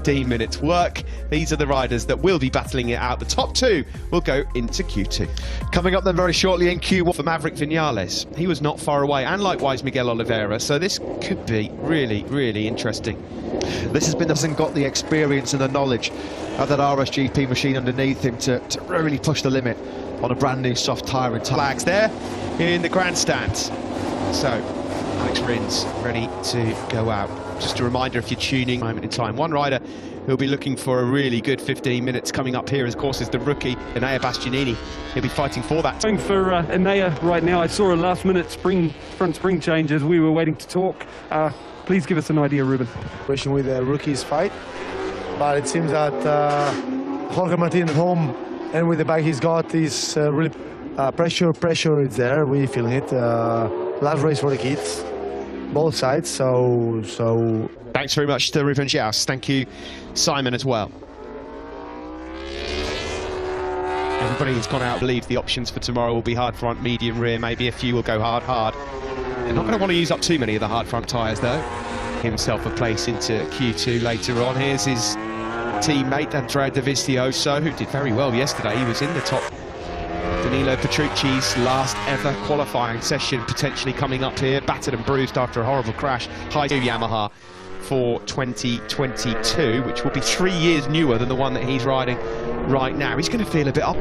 15 minutes work. These are the riders that will be battling it out. The top two will go into Q2. Coming up then very shortly in Q1 for Maverick Vinales. He was not far away, and likewise Miguel Oliveira, so this could be really, really interesting. This has been, hasn't got the experience and the knowledge of that RSGP machine underneath him to really push the limit on a brand new soft tyre and flags there in the grandstand. So Alex Rins ready to go out. Just a reminder, if you're tuning, moment in time, one rider who'll be looking for a really good 15 minutes coming up here, of course, is the rookie Enea Bastianini. He'll be fighting for that. Going for Enea right now. I saw a last-minute front spring change as we were waiting to talk. Please give us an idea, Ruben. With the rookies fight, but it seems that Jorge Martin at home and with the bike he's got is really pressure is there. We feeling it. Last race for the kids, both sides. So thanks very much to Ruben Joust. Thank you, Simon, as well. Everybody who's gone out believes the options for tomorrow will be hard front, medium rear. Maybe a few will go hard. They're not going to want to use up too many of the hard front tyres, though. Himself a place into Q2 later on. Here's his teammate Andrea Dovizioso, who did very well yesterday. He was in the top. Danilo Petrucci's last ever qualifying session potentially coming up here, battered and bruised after a horrible crash. High to Yamaha for 2022, which will be 3 years newer than the one that he's riding right now. He's going to feel a bit up.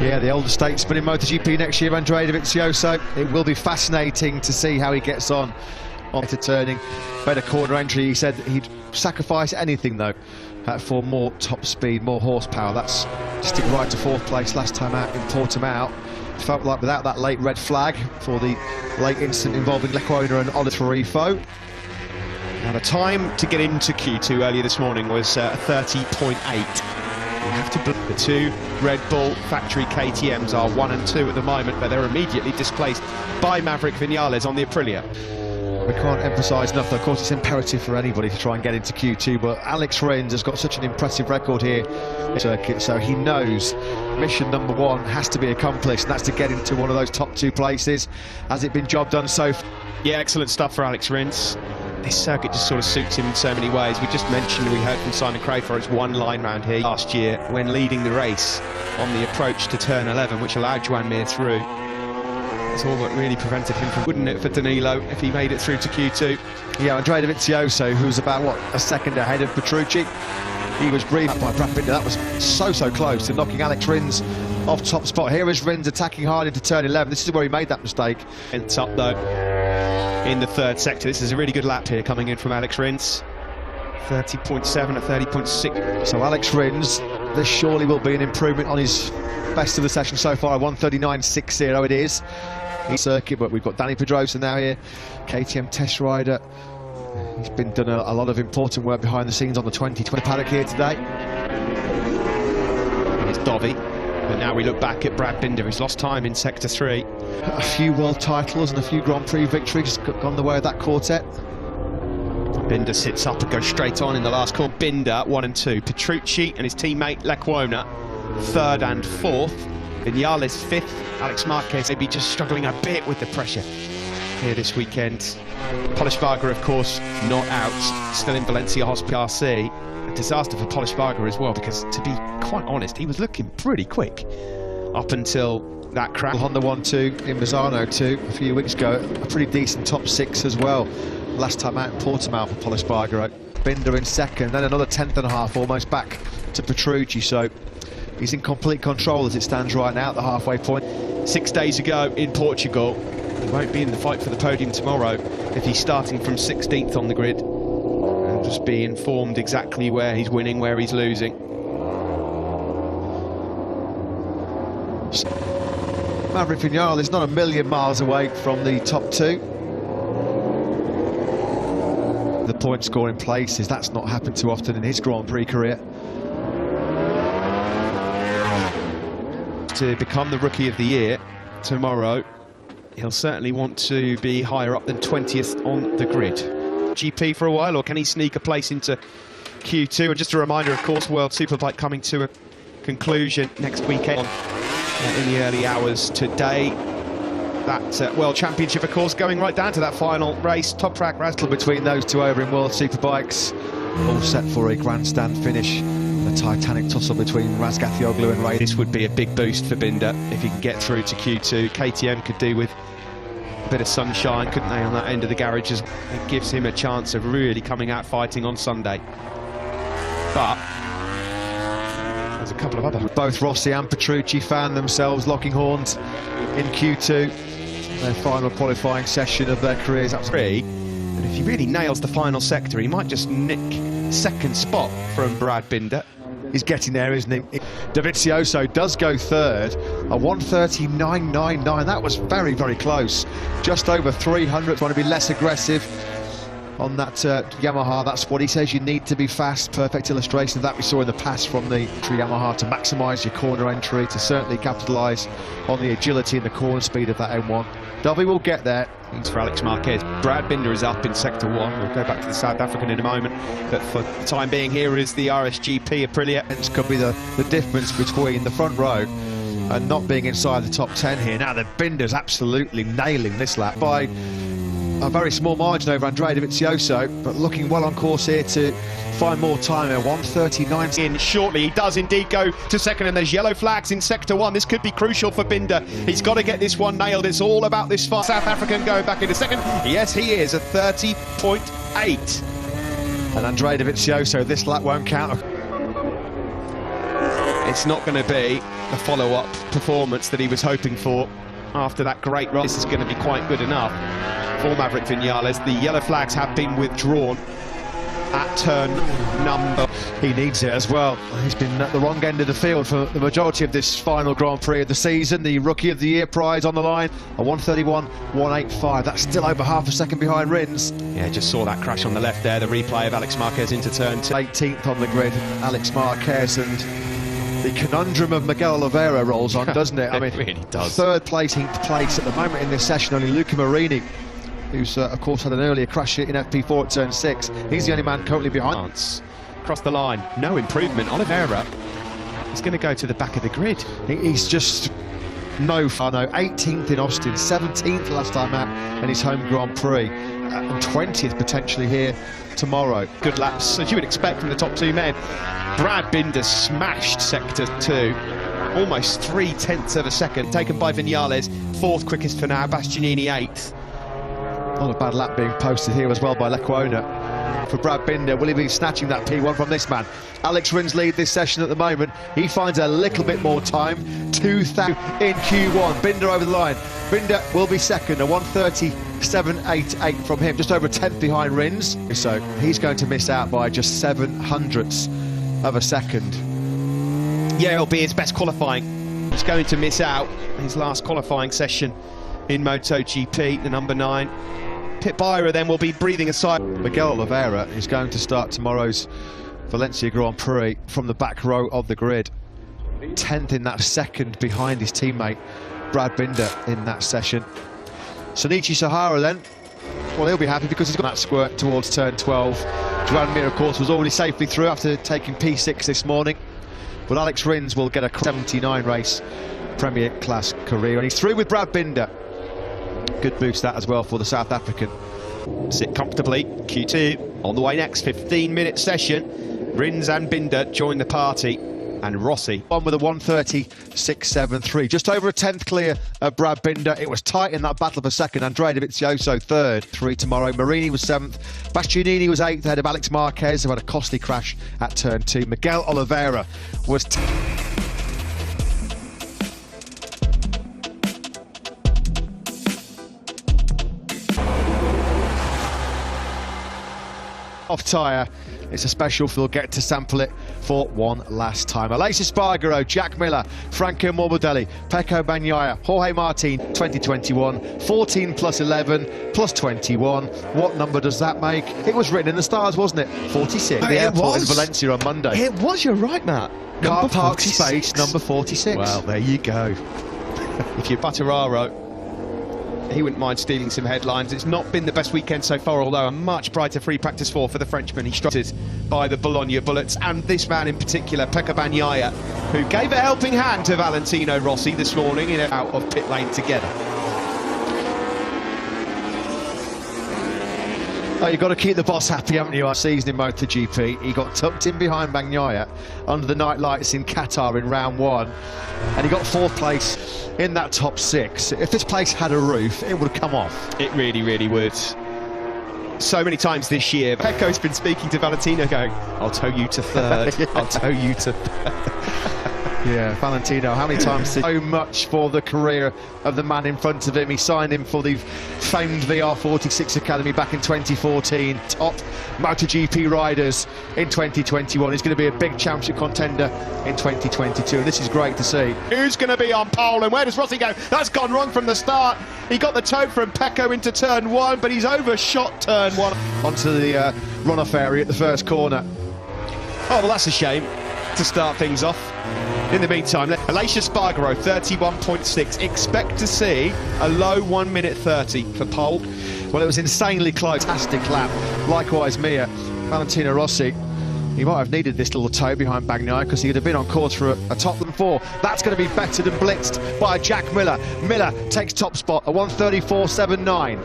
Yeah, the older statesman in MotoGP next year, Andrea Dovizioso. It will be fascinating to see how he gets on to turning. Better corner entry, he said he'd sacrifice anything though for more top speed, more horsepower. That's stick right to fourth place last time out in Portimao. Felt like without that late red flag for the late incident involving Lecuona and Oliveriffo. Now the time to get into Q2 earlier this morning was 30.8. You have to the two Red Bull factory KTMs are 1 and 2 at the moment, but they're immediately displaced by Maverick Vinales on the Aprilia. We can't emphasise enough, of course it's imperative for anybody to try and get into Q2, but Alex Rins has got such an impressive record here in circuit, so he knows mission number one has to be accomplished, and that's to get into one of those top two places. Has it been job done so far? Yeah, excellent stuff for Alex Rins. This circuit just sort of suits him in so many ways. We just mentioned, we heard from Simon Crayford's one line round here last year when leading the race on the approach to turn 11, which allowed Joan Mir through. It's all that really prevented him from, wouldn't it, for Danilo if he made it through to Q2. Yeah, Andrea Dovizioso, who's about, what, a second ahead of Petrucci. He was briefed by Brad Binder. That was so close to knocking Alex Rins off top spot. Here is Rins attacking hard into turn 11. This is where he made that mistake. It's up, though, in the third sector. This is a really good lap here coming in from Alex Rins. 30.7 at 30.6. So Alex Rins, this surely will be an improvement on his best of the session so far. 1:39.60 it is. Circuit, but we've got Danny Pedrosa now here, KTM test rider. He's been done a lot of important work behind the scenes on the 2020 paddock here today. It's Dovi, but now we look back at Brad Binder, who's lost time in sector 3. A few world titles and a few Grand Prix victories gone the way of that quartet. Binder sits up and goes straight on in the last corner. Binder 1 and 2, Petrucci and his teammate Lecuona 3rd and 4th. Vinales 5th, Alex Marquez maybe just struggling a bit with the pressure here this weekend. Polishvarga, of course, not out, still in Valencia Hospital RC. A disaster for Polishvarga as well, because to be quite honest, he was looking pretty quick up until that crash. Honda 1-2 in Misano too, a few weeks ago, a pretty decent top 6 as well. Last time out in Portimao for Polishvarga. Binder in second, then another 10th and a half, almost back to Petrucci, so he's in complete control as it stands right now at the halfway point. 6 days ago in Portugal. He won't be in the fight for the podium tomorrow if he's starting from 16th on the grid. And just be informed exactly where he's winning, where he's losing. Maverick Vinales is not a million miles away from the top 2. The point scoring places, that's not happened too often in his Grand Prix career. To become the Rookie of the Year tomorrow, he'll certainly want to be higher up than 20th on the grid. GP for a while, or can he sneak a place into Q2? And just a reminder, of course, World Superbike coming to a conclusion next weekend in the early hours today. That World Championship, of course, going right down to that final race. Top track wrestle between those two over in World Superbikes. All set for a grandstand finish. The Titanic tussle between Razgatlioglu and Ray. This would be a big boost for Binder if he can get through to Q2. KTM could do with a bit of sunshine, couldn't they, on that end of the garages? It gives him a chance of really coming out fighting on Sunday. But there's a couple of other. Both Rossi and Petrucci found themselves locking horns in Q2. Their final qualifying session of their careers. And if he really nails the final sector, he might just nick second spot from Brad Binder. He's getting there, isn't he? Dovizioso does go third, a 1:39.99. That was very, very close. Just over 300. Want to be less aggressive on that Yamaha. That's what he says you need to be fast. Perfect illustration of that we saw in the past from the Yamaha, to maximise your corner entry, to certainly capitalise on the agility and the corner speed of that M1. Dovi will get there. Thanks for Alex Marquez. Brad Binder is up in Sector 1. We'll go back to the South African in a moment. But for the time being, here is the RSGP Aprilia. This could be the difference between the front row and not being inside the top 10 here. Now, the Binder's absolutely nailing this lap by a very small margin over Andrea Dovizioso, but looking well on course here to find more time at 1:39. In shortly, he does indeed go to second, and there's yellow flags in Sector 1. This could be crucial for Binder. He's got to get this one nailed. It's all about this fight. South African going back into second. Yes, he is, a 30.8. And Andrea Dovizioso, this lap won't count. It's not going to be the follow-up performance that he was hoping for after that great run. This is going to be quite good enough for Maverick Vinales. The yellow flags have been withdrawn at turn number. He needs it as well. He's been at the wrong end of the field for the majority of this final Grand Prix of the season. The Rookie of the Year prize on the line, a 1:31.185. That's still over half a second behind Rins. Yeah, just saw that crash on the left there, the replay of Alex Marquez into turn 2. 18th on the grid, Alex Marquez, and the conundrum of Miguel Oliveira rolls on, doesn't it? I mean, it really does. Third place at the moment in this session. Only Luca Marini, who's of course had an earlier crash in FP4 at turn 6. He's the only man currently behind. Across the line, no improvement. Oliveira is going to go to the back of the grid. He's just no far. No, 18th in Austin, 17th last time out in his home Grand Prix, and 20th potentially here tomorrow. Good laps, as you would expect from the top two men. Brad Binder smashed Sector 2, almost 0.3 of a second, taken by Vinales, fourth quickest for now, Bastianini 8th. Not a bad lap being posted here as well by Lecuona. For Brad Binder, will he be snatching that P1 from this man? Alex Rins lead this session at the moment. He finds a little bit more time, 2,000 in Q1. Binder over the line. Binder will be second, a 1:37.88 from him, just over a 10th behind Rins. So he's going to miss out by just 700ths of a second. Yeah, it'll be his best qualifying. He's going to miss out his last qualifying session in MotoGP, the number 9. Pit Byra then will be breathing a sigh. Miguel Oliveira is going to start tomorrow's Valencia Grand Prix from the back row of the grid. 10th in that second behind his teammate Brad Binder in that session. Sonichi Sahara then, well, he'll be happy because he's got that squirt towards turn 12. Joan Mir, of course, was already safely through after taking P6 this morning. But Alex Rins will get a 79 race Premier Class career, and he's through with Brad Binder. Good boost that as well for the South African. Sit comfortably, Q2 on the way next, 15-minute session. Rins and Binder join the party, and Rossi on with a 1:36.73, just over a 10th clear of Brad Binder. It was tight in that battle for second. Andrea Dovizioso third. 3 tomorrow. Marini was 7th. Bastianini was 8th ahead of Alex Marquez, who had a costly crash at turn 2. Miguel Oliveira was off tyre. It's a special, we'll get to sample it for one last time. Aleix Espargaro, Jack Miller, Franco Morbidelli, Pecco Bagnaia, Jorge Martin, 2021, 14 plus 11 plus 21. What number does that make? It was written in the stars, wasn't it? 46. The airport in Valencia on Monday. It was, you're right, Matt. Car park space, number 46. Well, there you go. If you're Butteraro, he wouldn't mind stealing some headlines. It's not been the best weekend so far, although a much brighter free practice 4 for the Frenchman. He strutted by the Bologna Bullets, and this man in particular, Pecco Bagnaia, who gave a helping hand to Valentino Rossi this morning in and out of pit lane together. Oh, you've got to keep the boss happy, haven't you? Our season in MotoGP, he got tucked in behind Bagnaia under the night lights in Qatar in round 1, and he got 4th place in that top 6. If this place had a roof, it would have come off. It really, really would. So many times this year, Pecco's been speaking to Valentino going, I'll tow you to 3rd, Yeah. I'll tow you to 3rd. Yeah, Valentino, how many times so much for the career of the man in front of him. He signed him for the famed VR46 Academy back in 2014. Top MotoGP riders in 2021. He's going to be a big championship contender in 2022, and this is great to see. Who's going to be on pole, and where does Rossi go? That's gone wrong from the start. He got the tow from Pecco into turn 1, but he's overshot turn 1. Onto the runoff area at the first corner. Oh, well, that's a shame to start things off. In the meantime, Aleix Espargaro, 31.6. Expect to see a low 1 minute 30 for pole. Well, it was insanely close. Fantastic lap. Likewise, Mia. Valentino Rossi, he might have needed this little tow behind Bagnaia because he would have been on course for a top than 4. That's going to be bettered and blitzed by Jack Miller. Miller takes top spot, a 1:34.79.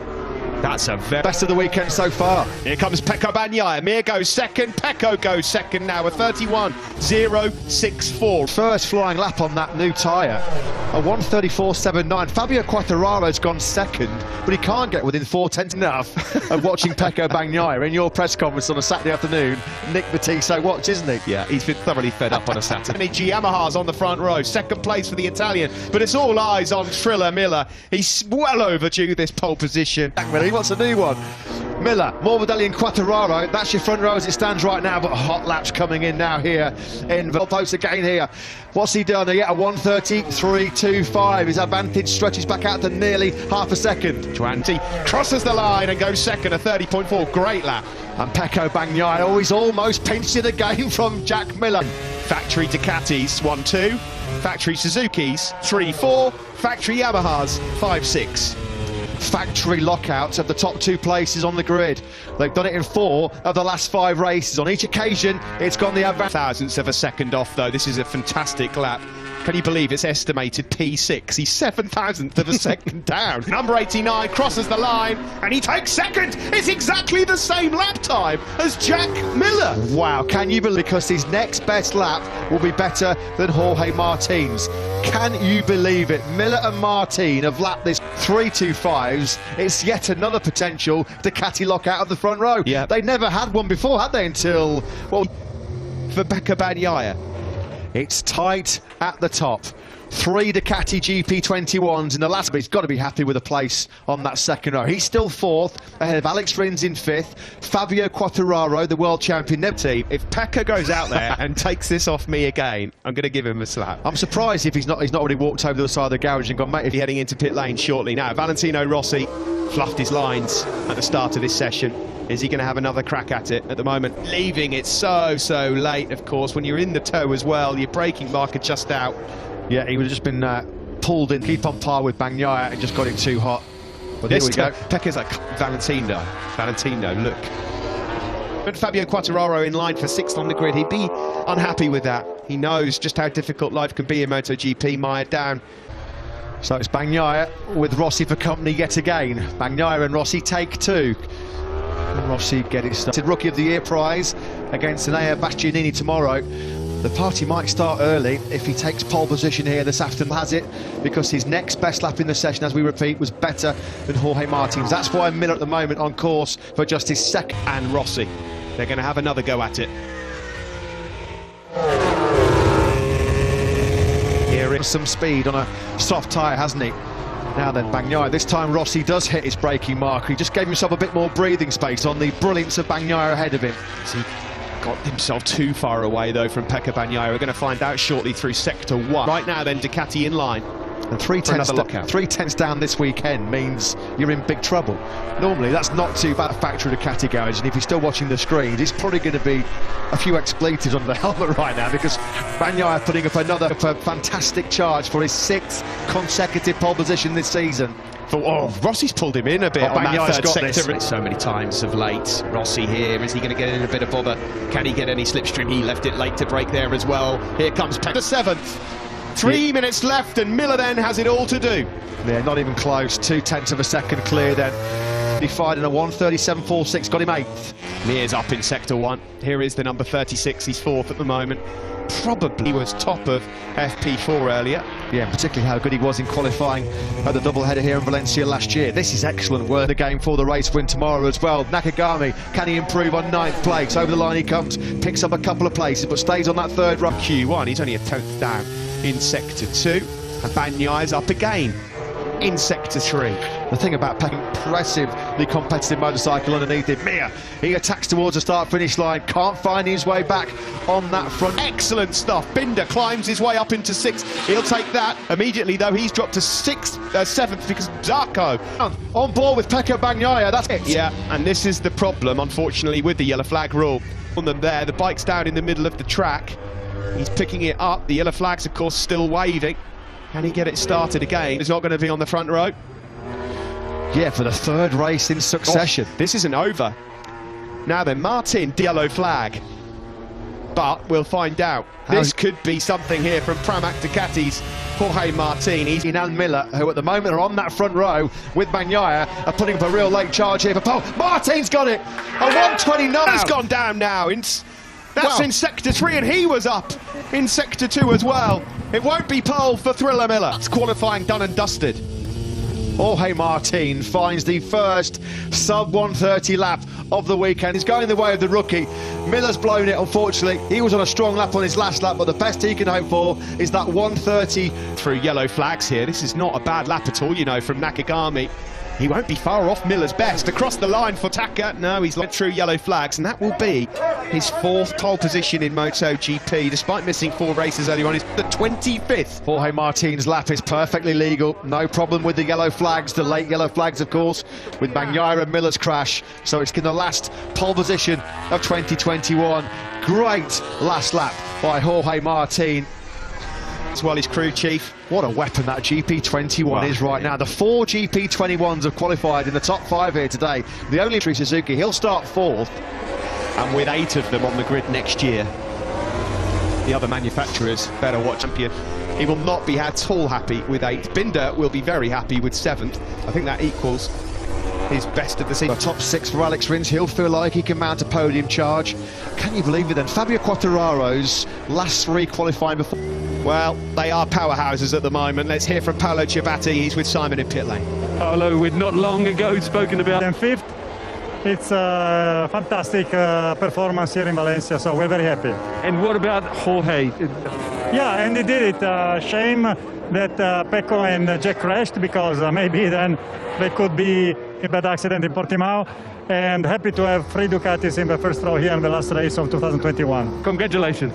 That's a very Best of the weekend so far. Here comes Pecco Bagnaia. Mir goes second. Pecco goes second now. A 31.064. First flying lap on that new tyre, a 1:34.79. Fabio Quartararo's gone second, but he can't get within 4/10 enough of watching Pecco Bagnaia in your press conference on a Saturday afternoon. Nick Matisse watch, isn't he? Yeah, he's been thoroughly fed up on a Saturday. Yamaha's on the front row. Second place for the Italian. But it's all eyes on Triller Miller. He's well overdue this pole position. He wants a new one. Miller, Morbidelli and Quartararo, that's your front row as it stands right now, but a hot lap's coming in now here in Valposa again here. What's he done? Yeah, a 1:33.25. His advantage stretches back out to nearly half a second. Duanti crosses the line and goes second, a 30.4. Great lap. And Pecco Bagnaia, he's almost pinched it again from Jack Miller. Factory Ducatis, 1-2. Factory Suzuki's, 3-4. Factory Yamaha's, 5-6. Factory lockouts of the top 2 places on the grid. They've done it in 4 of the last 5 races. On each occasion, it's gone the advantage. Thousandths of a second off, though. This is a fantastic lap. Can you believe it's estimated P6? He's 7,000th of a second down. Number 89 crosses the line and he takes second. It's exactly the same lap time as Jack Miller. Wow, can you believe? Because his next best lap will be better than Jorge Martin's. Can you believe it? Miller and Martin have lapped this 3.25s. It's yet another potential Ducati lockout of the front row. Yeah. They never had one before, had they? Until, well, For Pecco Bagnaia. it's tight at the top. 3 Ducati GP21s in the last, but he's got to be happy with a place on that second row. He's still 4th, ahead of Alex Rins in 5th. Fabio Quartararo, the world champion. Team, if Pecco goes out there and takes this off me again, I'm going to give him a slap. I'm surprised if he's not already walked over to the side of the garage and gone, mate, if He's heading into pit lane shortly now. Valentino Rossi fluffed his lines at the start of this session. Is he going to have another crack at it? At the moment, leaving it so late, of course. When you're in the tow as well, your braking marker just out. Yeah, he would have just been pulled in, keep on par with Bagnaia and just got it too hot. But here we go. Pecco's like, Valentino, look. But Fabio Quartararo in line for 6th on the grid. He'd be unhappy with that. He knows just how difficult life can be in MotoGP, mired down. So it's Bagnaia with Rossi for company yet again. Bagnaia and Rossi take 2. And Rossi get it started. Rookie of the Year prize against Enea Bastianini tomorrow. The party might start early if he takes pole position here this afternoon, has it, because his next best lap in the session, as we repeat, was better than Jorge Martin's. That's why Miller at the moment on course for just his second. And Rossi, they're going to have another go at it. Here is some speed on a soft tyre, hasn't he? Now then, Bagnaia. This time Rossi does hit his braking marker. He just gave himself a bit more breathing space on the brilliance of Bagnaia ahead of him. He got himself too far away, though, from Pecco Bagnaia. We're going to find out shortly through Sector 1. Right now, then, Ducati in line. And 3/10 down this weekend means you're in big trouble. Normally, that's not too bad a factory Ducati garage, and if you're still watching the screens, it's probably going to be a few expletives on the helmet right now, because Bagnaia putting up another fantastic charge for his 6th consecutive pole position this season. Rossi's pulled him in a bit on that third sector. This. So many times of late. Rossi here, is he going to get in a bit of bother? Can he get any slipstream? He left it late to break there as well. Here comes Pecco, 7th. 3 minutes left, and Miller then has it all to do. Yeah, not even close. 0.2 of a second clear then. He fired in a 1:37.46, got him 8th. Mir's up in sector 1. Here is the number 36, he's 4th at the moment. Probably was top of FP4 earlier. Yeah, particularly how good he was in qualifying at the doubleheader here in Valencia last year. This is excellent work. The game for the race win tomorrow as well. Nakagami, can he improve on 9th place? Over the line he comes, picks up a couple of places, but stays on that 3rd run. Q1, he's only a 10th down in sector 2. And Bagnaya's up again in sector 3. The thing about Peck, impressively competitive motorcycle underneath him. Mir, he attacks towards the start-finish line, can't find his way back on that front. Excellent stuff. Binder climbs his way up into 6th. He'll take that. Immediately, though, he's dropped to 7th because Zarco on board with Pecco Bagnaia, that's it. Yeah, and this is the problem, unfortunately, with the yellow flag rule. On them there, the bike's down in the middle of the track. He's picking it up. The yellow flag's, of course, still waving. Can he get it started again? He's not going to be on the front row. Yeah, for the 3rd race in succession. Oh, this isn't over. Now then, Martin, yellow flag. But we'll find out. This could be something here from Pramac Ducati's Jorge Martin. He's and Miller, who at the moment are on that front row with Bagnaia, are putting up a real late charge here for Paul. Martin's got it! A 1:29! It's gone down now. That's in sector 3, and he was up in sector 2 as well. It won't be pole for Thriller Miller. It's qualifying done and dusted. Jorge Martin finds the first sub-130 lap of the weekend. He's going the way of the rookie. Miller's blown it, unfortunately. He was on a strong lap on his last lap, but the best he can hope for is that 130. Through yellow flags here. This is not a bad lap at all, you know, from Nakagami. He won't be far off Miller's best. Across the line for Taka. No, he's went through yellow flags, and that will be his 4th pole position in MotoGP. Despite missing 4 races earlier on, he's the 25th. Jorge Martin's lap is perfectly legal. No problem with the yellow flags, the late yellow flags, of course, with Bagnaia and Miller's crash. So it's in the last pole position of 2021. Great last lap by Jorge Martin. As well as crew chief. What a weapon that GP21 is right now. The 4 GP21s have qualified in the top 5 here today. The only Suzuki, he'll start 4th. And with 8 of them on the grid next year, the other manufacturers better watch champion. He will not be at all happy with 8. Binder will be very happy with 7th. I think that equals his best of the season. The top 6 for Alex Rins. He'll feel like he can mount a podium charge. Can you believe it then? Fabio Quartararo's last 3 qualifying before. Well, they are powerhouses at the moment. Let's hear from Paolo Ciabatti. He's with Simon in pit lane. Paolo, we'd not long ago spoken about... And 5th, it's a fantastic performance here in Valencia, so we're very happy. And what about Jorge? Yeah, and they did it. Shame that Pecco and Jack crashed, because maybe then there could be a bad accident in Portimao. And happy to have 3 Ducatis in the first row here in the last race of 2021. Congratulations.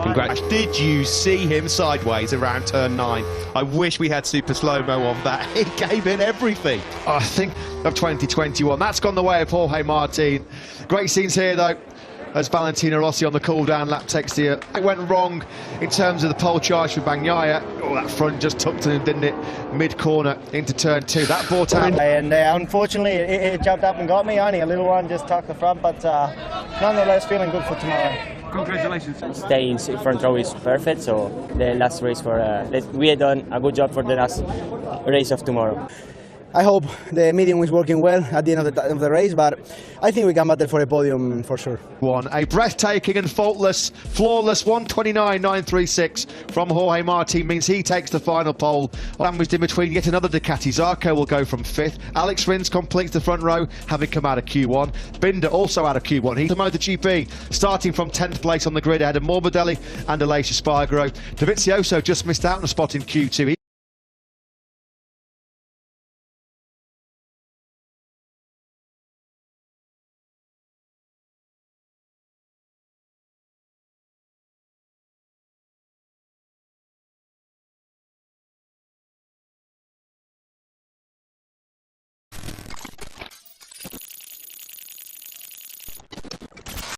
Congrats. Did you see him sideways around turn 9? I wish we had super slow-mo of that. He gave it everything. I think of 2021. That's gone the way of Jorge Martin. Great scenes here, though, as Valentino Rossi on the cool-down lap takes the... It went wrong in terms of the pole charge for Bagnaia. Oh, that front just tucked in, didn't it? Mid-corner into turn 2. That brought out... And unfortunately, it jumped up and got me. Only a little one, just tucked the front, but nonetheless, feeling good for tomorrow. Congratulations. Staying in front row is perfect, so the last race we had done a good job for the last race of tomorrow. I hope the medium is working well at the end of the race, but I think we can battle for a podium for sure. A breathtaking and flawless 1:29.936 from Jorge Martin means he takes the final pole. Sandwiched in between yet another Ducati. Zarco will go from 5th. Alex Rins completes the front row, having come out of Q1. Binder also out of Q1. He's the MotoGP, starting from 10th place on the grid ahead of Morbidelli and Aleix Espargaro. Dovizioso just missed out on a spot in Q2.